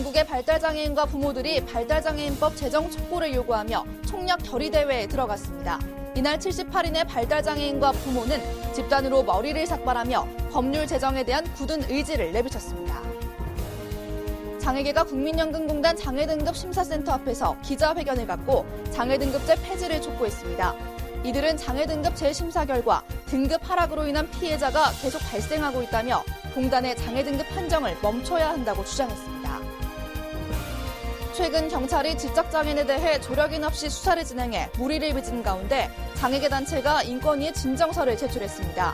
전국의 발달장애인과 부모들이 발달장애인법 제정 촉구를 요구하며 총력 결의대회에 들어갔습니다. 이날 78인의 발달장애인과 부모는 집단으로 머리를 삭발하며 법률 제정에 대한 굳은 의지를 내비쳤습니다. 장애계가 국민연금공단 장애등급 심사센터 앞에서 기자회견을 갖고 장애등급제 폐지를 촉구했습니다. 이들은 장애등급 재심사 결과 등급 하락으로 인한 피해자가 계속 발생하고 있다며 공단의 장애등급 판정을 멈춰야 한다고 주장했습니다. 최근 경찰이 지적장애인에 대해 조력인 없이 수사를 진행해 무리를 빚은 가운데 장애계 단체가 인권위에 진정서를 제출했습니다.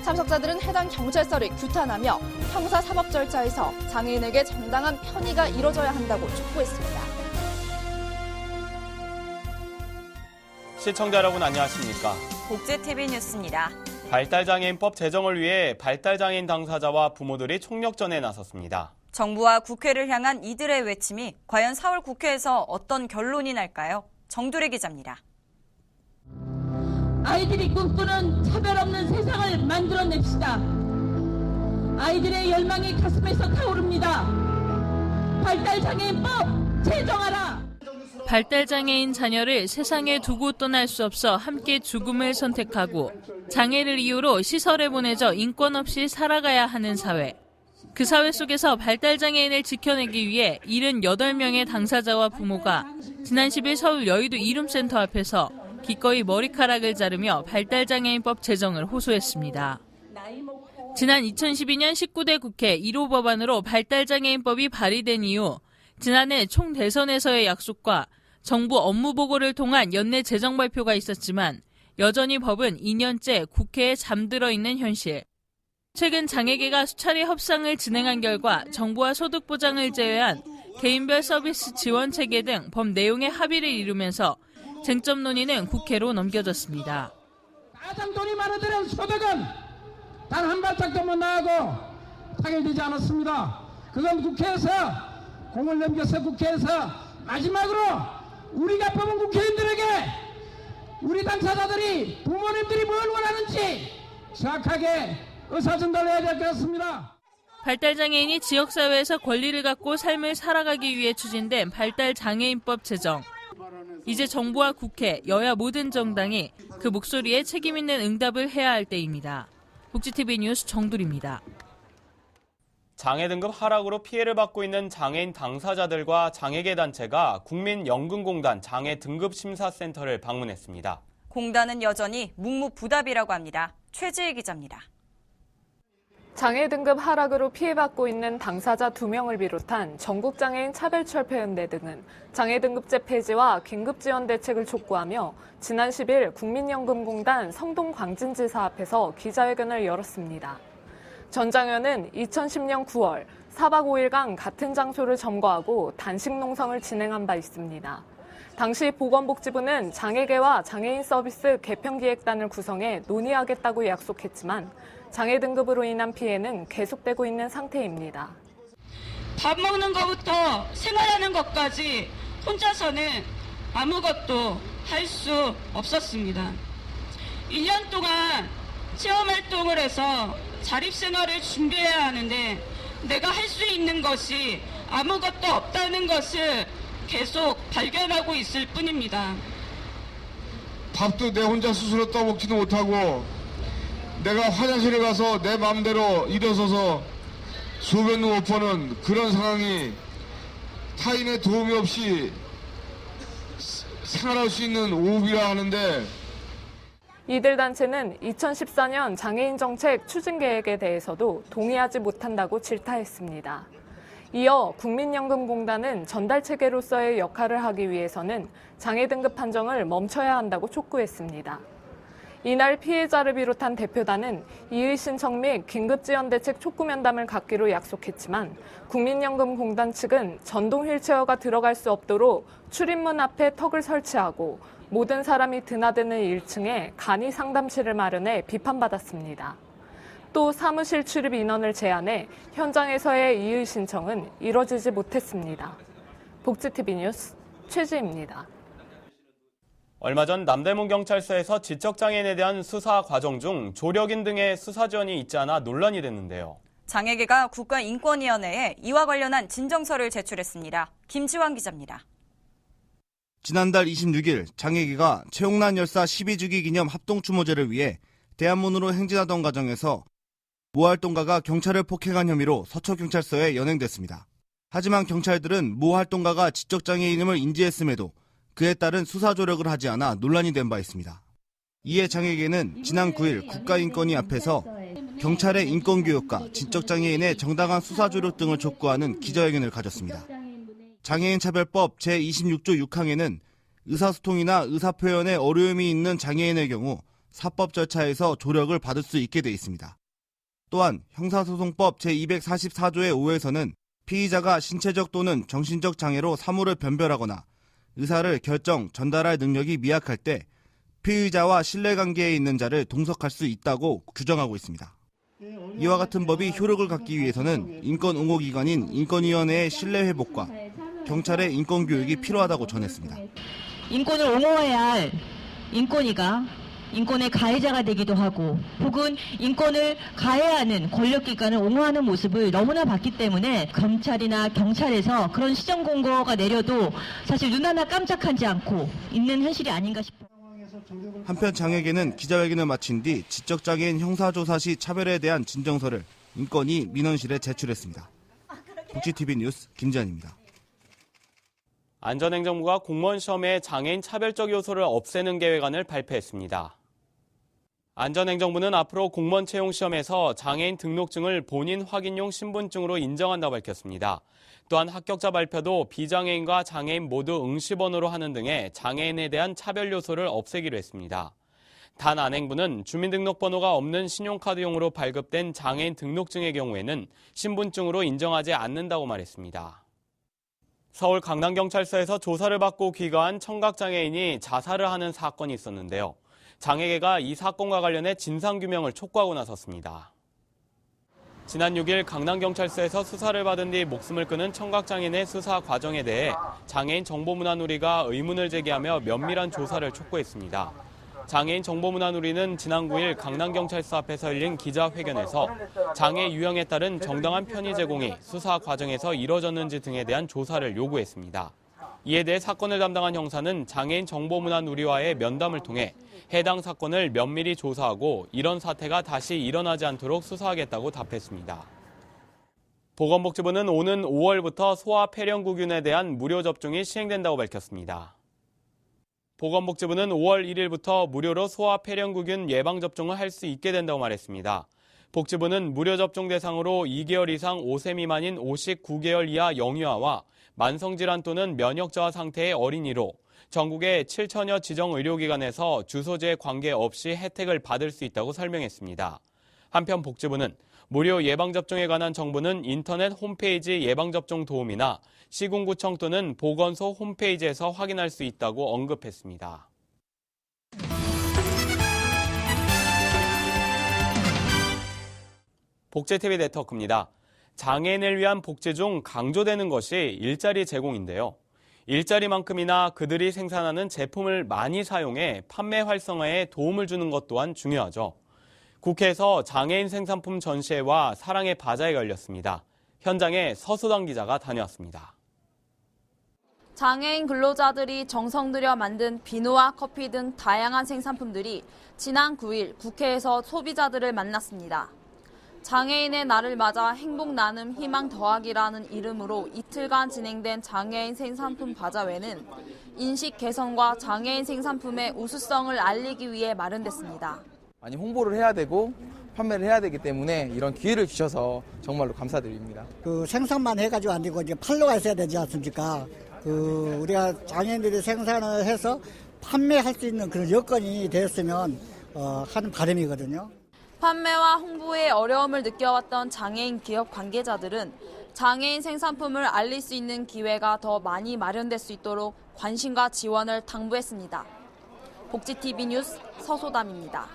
참석자들은 해당 경찰서를 규탄하며 형사 사법 절차에서 장애인에게 정당한 편의가 이뤄져야 한다고 촉구했습니다. 시청자 여러분 안녕하십니까? 복지TV 뉴스입니다. 발달장애인법 제정을 위해 발달장애인 당사자와 부모들이 총력전에 나섰습니다. 정부와 국회를 향한 이들의 외침이 과연 4월 국회에서 어떤 결론이 날까요? 정두리 기자입니다. 아이들이 꿈꾸는 차별 없는 세상을 만들어냅시다. 아이들의 열망이 가슴에서 타오릅니다. 발달장애인법 제정하라. 발달장애인 자녀를 세상에 두고 떠날 수 없어 함께 죽음을 선택하고 장애를 이유로 시설에 보내져 인권 없이 살아가야 하는 사회. 그 사회 속에서 발달장애인을 지켜내기 위해 78명의 당사자와 부모가 지난 10일 서울 여의도 이룸센터 앞에서 기꺼이 머리카락을 자르며 발달장애인법 제정을 호소했습니다. 지난 2012년 19대 국회 1호 법안으로 발달장애인법이 발의된 이후 지난해 총대선에서의 약속과 정부 업무보고를 통한 연내 제정 발표가 있었지만 여전히 법은 2년째 국회에 잠들어 있는 현실. 최근 장애계가 수차례 협상을 진행한 결과 정부와 소득보장을 제외한 개인별 서비스 지원 체계 등 법 내용의 합의를 이루면서 쟁점 논의는 국회로 넘겨졌습니다. 가장 돈이 많아지는 소득은 단 한 발짝도 못 나가고 타결되지 않았습니다. 그건 국회에서 공을 넘겨서 국회에서 마지막으로 우리가 뽑은 국회의원들에게 우리 당사자들이 부모님들이 뭘 원하는지 정확하게 의사전달해야 될 것 같습니다. 발달장애인이 지역사회에서 권리를 갖고 삶을 살아가기 위해 추진된 발달장애인법 제정. 이제 정부와 국회, 여야 모든 정당이 그 목소리에 책임 있는 응답을 해야 할 때입니다. 복지TV 뉴스 정두리입니다. 장애 등급 하락으로 피해를 받고 있는 장애인 당사자들과 장애계 단체가 국민연금공단 장애등급심사센터를 방문했습니다. 공단은 여전히 묵묵부답이라고 합니다. 최지혜 기자입니다. 장애 등급 하락으로 피해받고 있는 당사자 2명을 비롯한 전국장애인 차별철폐연대 등은 장애 등급제 폐지와 긴급지원 대책을 촉구하며 지난 10일 국민연금공단 성동광진지사 앞에서 기자회견을 열었습니다. 전 장현은 2010년 9월 4박 5일간 같은 장소를 점거하고 단식 농성을 진행한 바 있습니다. 당시 보건복지부는 장애계와 장애인 서비스 개편기획단을 구성해 논의하겠다고 약속했지만 장애 등급으로 인한 피해는 계속되고 있는 상태입니다. 밥 먹는 것부터 생활하는 것까지 혼자서는 아무것도 할 수 없었습니다. 1년 동안 체험활동을 해서 자립생활을 준비해야 하는데 내가 할 수 있는 것이 아무것도 없다는 것을 계속 발견하고 있을 뿐입니다. 밥도 내 혼자 스스로 떠먹지도 못하고 내가 화장실에 가서 내 마음대로 일어서서 소변도 못 보는 그런 상황이 타인의 도움이 없이 생활할 수 있는 오후이라 하는데 이들 단체는 2014년 장애인 정책 추진 계획에 대해서도 동의하지 못한다고 질타했습니다. 이어 국민연금공단은 전달체계로서의 역할을 하기 위해서는 장애 등급 판정을 멈춰야 한다고 촉구했습니다. 이날 피해자를 비롯한 대표단은 이의 신청 및 긴급지원대책 촉구면담을 갖기로 약속했지만 국민연금공단 측은 전동 휠체어가 들어갈 수 없도록 출입문 앞에 턱을 설치하고 모든 사람이 드나드는 1층에 간이 상담실을 마련해 비판받았습니다. 또 사무실 출입 인원을 제한해 현장에서의 이의 신청은 이뤄지지 못했습니다. 복지TV 뉴스 최지입니다. 얼마 전 남대문 경찰서에서 지적장애인에 대한 수사 과정 중 조력인 등의 수사 지원이 있지 않아 논란이 됐는데요. 장애계가 국가인권위원회에 이와 관련한 진정서를 제출했습니다. 김지환 기자입니다. 지난달 26일 장애계가 최홍란 열사 12주기 기념 합동추모제를 위해 대한문으로 행진하던 과정에서 모 활동가가 경찰을 폭행한 혐의로 서초경찰서에 연행됐습니다. 하지만 경찰들은 모 활동가가 지적장애인임을 인지했음에도 그에 따른 수사 조력을 하지 않아 논란이 된 바 있습니다. 이에 장애계는 지난 9일 국가인권위 앞에서 경찰의 인권교육과 지적장애인의 정당한 수사 조력 등을 촉구하는 기자회견을 가졌습니다. 장애인차별법 제26조 6항에는 의사소통이나 의사표현에 어려움이 있는 장애인의 경우 사법 절차에서 조력을 받을 수 있게 돼 있습니다. 또한 형사소송법 제244조의 5에서는 피의자가 신체적 또는 정신적 장애로 사물을 변별하거나 의사를 결정, 전달할 능력이 미약할 때 피의자와 신뢰관계에 있는 자를 동석할 수 있다고 규정하고 있습니다. 이와 같은 법이 효력을 갖기 위해서는 인권옹호기관인 인권위원회의 신뢰회복과 경찰의 인권교육이 필요하다고 전했습니다. 인권을 옹호해야 할 인권위가 인권의 가해자가 되기도 하고 혹은 인권을 가해하는 권력기관을 옹호하는 모습을 너무나 봤기 때문에 검찰이나 경찰에서 그런 시정공고가 내려도 사실 눈 하나 깜짝하지 않고 있는 현실이 아닌가 싶어요. 한편 장애계는 기자회견을 마친 뒤 지적장애인 형사조사 시 차별에 대한 진정서를 인권위 민원실에 제출했습니다. 복지TV 뉴스 김지환입니다. 안전행정부가 공무원 시험에 장애인 차별적 요소를 없애는 계획안을 발표했습니다. 안전행정부는 앞으로 공무원 채용 시험에서 장애인 등록증을 본인 확인용 신분증으로 인정한다고 밝혔습니다. 또한 합격자 발표도 비장애인과 장애인 모두 응시번호로 하는 등의 장애인에 대한 차별 요소를 없애기로 했습니다. 단 안행부는 주민등록번호가 없는 신용카드용으로 발급된 장애인 등록증의 경우에는 신분증으로 인정하지 않는다고 말했습니다. 서울 강남경찰서에서 조사를 받고 귀가한 청각장애인이 자살을 하는 사건이 있었는데요. 장애계가 이 사건과 관련해 진상규명을 촉구하고 나섰습니다. 지난 6일 강남경찰서에서 수사를 받은 뒤 목숨을 끊은 청각장애인의 수사 과정에 대해 장애인 정보문화누리가 의문을 제기하며 면밀한 조사를 촉구했습니다. 장애인 정보문화누리는 지난 9일 강남경찰서 앞에서 열린 기자회견에서 장애 유형에 따른 정당한 편의 제공이 수사 과정에서 이뤄졌는지 등에 대한 조사를 요구했습니다. 이에 대해 사건을 담당한 형사는 장애인 정보문화누리와의 면담을 통해 해당 사건을 면밀히 조사하고 이런 사태가 다시 일어나지 않도록 수사하겠다고 답했습니다. 보건복지부는 오는 5월부터 소아폐렴구균에 대한 무료 접종이 시행된다고 밝혔습니다. 보건복지부는 5월 1일부터 무료로 소아폐렴구균 예방접종을 할 수 있게 된다고 말했습니다. 복지부는 무료 접종 대상으로 2개월 이상 5세 미만인 59개월 이하 영유아와 만성질환 또는 면역저하 상태의 어린이로 전국의 7천여 지정의료기관에서 주소지에 관계없이 혜택을 받을 수 있다고 설명했습니다. 한편 복지부는 무료 예방접종에 관한 정보는 인터넷 홈페이지 예방접종 도움이나 시군구청 또는 보건소 홈페이지에서 확인할 수 있다고 언급했습니다. 복지TV 네트워크입니다. 장애인을 위한 복지 중 강조되는 것이 일자리 제공인데요. 일자리만큼이나 그들이 생산하는 제품을 많이 사용해 판매 활성화에 도움을 주는 것 또한 중요하죠. 국회에서 장애인 생산품 전시회와 사랑의 바자회가 열렸습니다. 현장에 서수당 기자가 다녀왔습니다. 장애인 근로자들이 정성 들여 만든 비누와 커피 등 다양한 생산품들이 지난 9일 국회에서 소비자들을 만났습니다. 장애인의 날을 맞아 행복 나눔 희망 더하기라는 이름으로 이틀간 진행된 장애인 생산품 바자회는 인식 개선과 장애인 생산품의 우수성을 알리기 위해 마련됐습니다. 많이 홍보를 해야 되고 판매를 해야 되기 때문에 이런 기회를 주셔서 정말로 감사드립니다. 생산만 해가지고 안 되고 이제 판로가 있어야 되지 않습니까? 우리가 장애인들이 생산을 해서 판매할 수 있는 그런 여건이 되었으면 하는 바람이거든요. 판매와 홍보에 어려움을 느껴왔던 장애인 기업 관계자들은 장애인 생산품을 알릴 수 있는 기회가 더 많이 마련될 수 있도록 관심과 지원을 당부했습니다. 복지TV 뉴스 서소담입니다.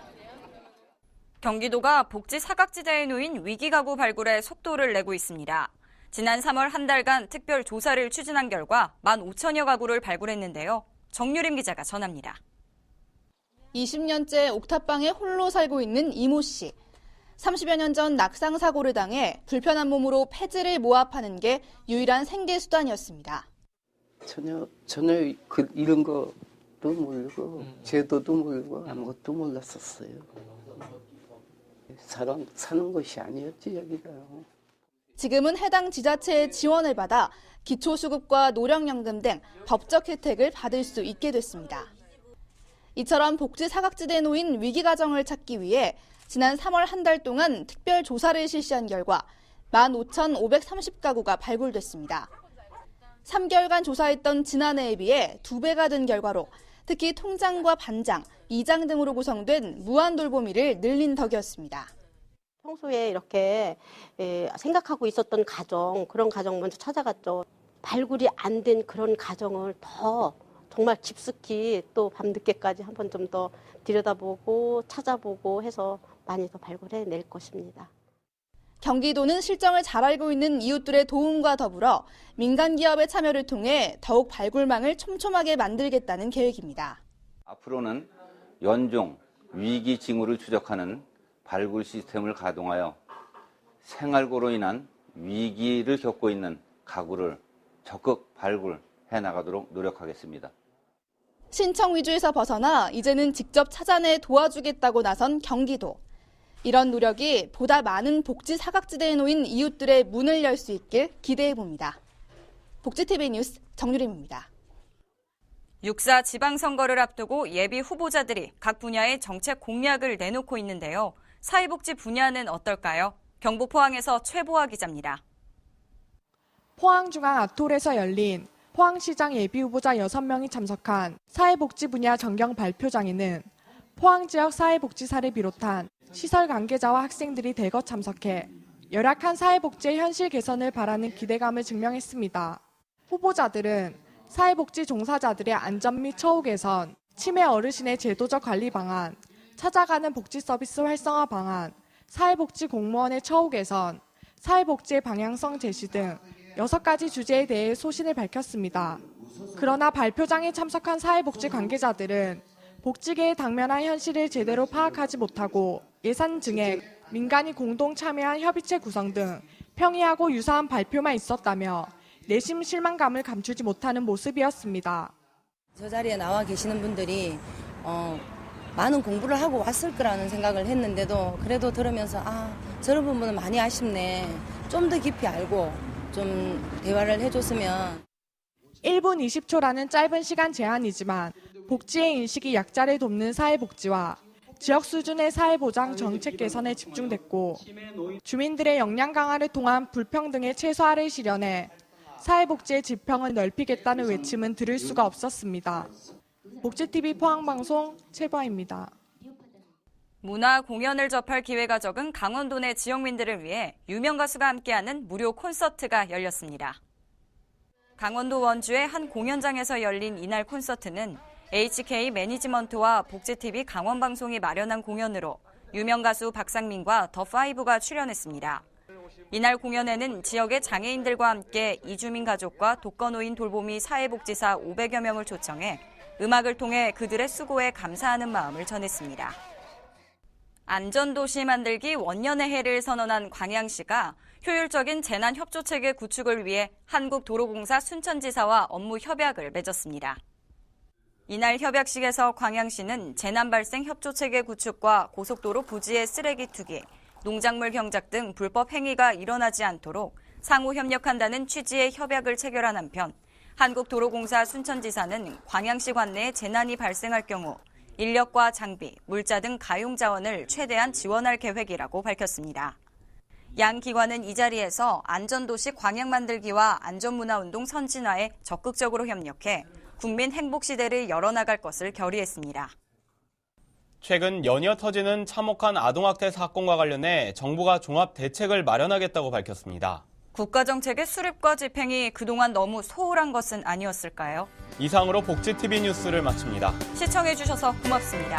경기도가 복지 사각지대에 놓인 위기가구 발굴에 속도를 내고 있습니다. 지난 3월 한 달간 특별 조사를 추진한 결과 15,000여 가구를 발굴했는데요. 정유림 기자가 전합니다. 20년째 옥탑방에 홀로 살고 있는 이모 씨. 30여 년 전 낙상 사고를 당해 불편한 몸으로 폐지를 모아 파는 게 유일한 생계 수단이었습니다. 전혀 이런 것도 모르고 제도도 모르고 아무것도 몰랐었어요. 사는 것이 아니었지 여기가요. 지금은 해당 지자체의 지원을 받아 기초수급과 노령연금 등 법적 혜택을 받을 수 있게 됐습니다. 이처럼 복지 사각지대에 놓인 위기 가정을 찾기 위해 지난 3월 한 달 동안 특별 조사를 실시한 결과 15,530가구가 발굴됐습니다. 3개월간 조사했던 지난해에 비해 2배가 된 결과로 특히 통장과 반장, 이장 등으로 구성된 무한돌보미를 늘린 덕이었습니다. 평소에 이렇게 생각하고 있었던 가정, 그런 가정 먼저 찾아갔죠. 발굴이 안 된 그런 가정을 더 정말 깊숙이 또 밤늦게까지 한 번 좀 더 들여다보고 찾아보고 해서 많이 더 발굴해낼 것입니다. 경기도는 실정을 잘 알고 있는 이웃들의 도움과 더불어 민간 기업의 참여를 통해 더욱 발굴망을 촘촘하게 만들겠다는 계획입니다. 앞으로는 연중 위기 징후를 추적하는 발굴 시스템을 가동하여 생활고로 인한 위기를 겪고 있는 가구를 적극 발굴해 나가도록 노력하겠습니다. 신청 위주에서 벗어나 이제는 직접 찾아내 도와주겠다고 나선 경기도. 이런 노력이 보다 많은 복지 사각지대에 놓인 이웃들의 문을 열 수 있길 기대해봅니다. 복지TV 뉴스 정유림입니다. 6.4 지방선거를 앞두고 예비 후보자들이 각 분야의 정책 공약을 내놓고 있는데요. 사회복지 분야는 어떨까요? 경북 포항에서 최보아 기자입니다. 포항중앙 아톨에서 열린 포항시장 예비후보자 6명이 참석한 사회복지 분야 전경 발표장에는 포항 지역 사회복지사를 비롯한 시설 관계자와 학생들이 대거 참석해 열악한 사회복지의 현실 개선을 바라는 기대감을 증명했습니다. 후보자들은 사회복지 종사자들의 안전 및 처우 개선, 치매 어르신의 제도적 관리 방안, 찾아가는 복지 서비스 활성화 방안, 사회복지 공무원의 처우 개선, 사회복지의 방향성 제시 등 6가지 주제에 대해 소신을 밝혔습니다. 그러나 발표장에 참석한 사회복지 관계자들은 복지계의 당면한 현실을 제대로 파악하지 못하고 예산 증액, 민간이 공동 참여한 협의체 구성 등 평이하고 유사한 발표만 있었다며 내심 실망감을 감추지 못하는 모습이었습니다. 저 자리에 나와 계시는 분들이 많은 공부를 하고 왔을 거라는 생각을 했는데도 그래도 들으면서 저런 부분은 많이 아쉽네. 좀 더 깊이 알고 좀 대화를 해줬으면. 1분 20초라는 짧은 시간 제한이지만 복지의 인식이 약자를 돕는 사회복지와 지역 수준의 사회보장 정책 개선에 집중됐고 주민들의 역량 강화를 통한 불평등의 최소화를 실현해 사회복지의 지평을 넓히겠다는 외침은 들을 수가 없었습니다. 복지TV 포항방송 최보아입니다. 문화 공연을 접할 기회가 적은 강원도 내 지역민들을 위해 유명 가수가 함께하는 무료 콘서트가 열렸습니다. 강원도 원주의 한 공연장에서 열린 이날 콘서트는 HK 매니지먼트와 복지TV 강원방송이 마련한 공연으로 유명 가수 박상민과 더5가 출연했습니다. 이날 공연에는 지역의 장애인들과 함께 이주민 가족과 독거노인 돌보미 사회복지사 500여 명을 초청해 음악을 통해 그들의 수고에 감사하는 마음을 전했습니다. 안전도시 만들기 원년의 해를 선언한 광양시가 효율적인 재난협조체계 구축을 위해 한국도로공사 순천지사와 업무 협약을 맺었습니다. 이날 협약식에서 광양시는 재난발생 협조체계 구축과 고속도로 부지의 쓰레기 투기, 농작물 경작 등 불법 행위가 일어나지 않도록 상호 협력한다는 취지의 협약을 체결한 한편 한국도로공사 순천지사는 광양시 관내에 재난이 발생할 경우 인력과 장비, 물자 등 가용 자원을 최대한 지원할 계획이라고 밝혔습니다. 양 기관은 이 자리에서 안전도시 광양 만들기와 안전문화운동 선진화에 적극적으로 협력해 국민 행복시대를 열어나갈 것을 결의했습니다. 최근 연이어 터지는 참혹한 아동학대 사건과 관련해 정부가 종합 대책을 마련하겠다고 밝혔습니다. 국가정책의 수립과 집행이 그동안 너무 소홀한 것은 아니었을까요? 이상으로 복지TV 뉴스를 마칩니다. 시청해주셔서 고맙습니다.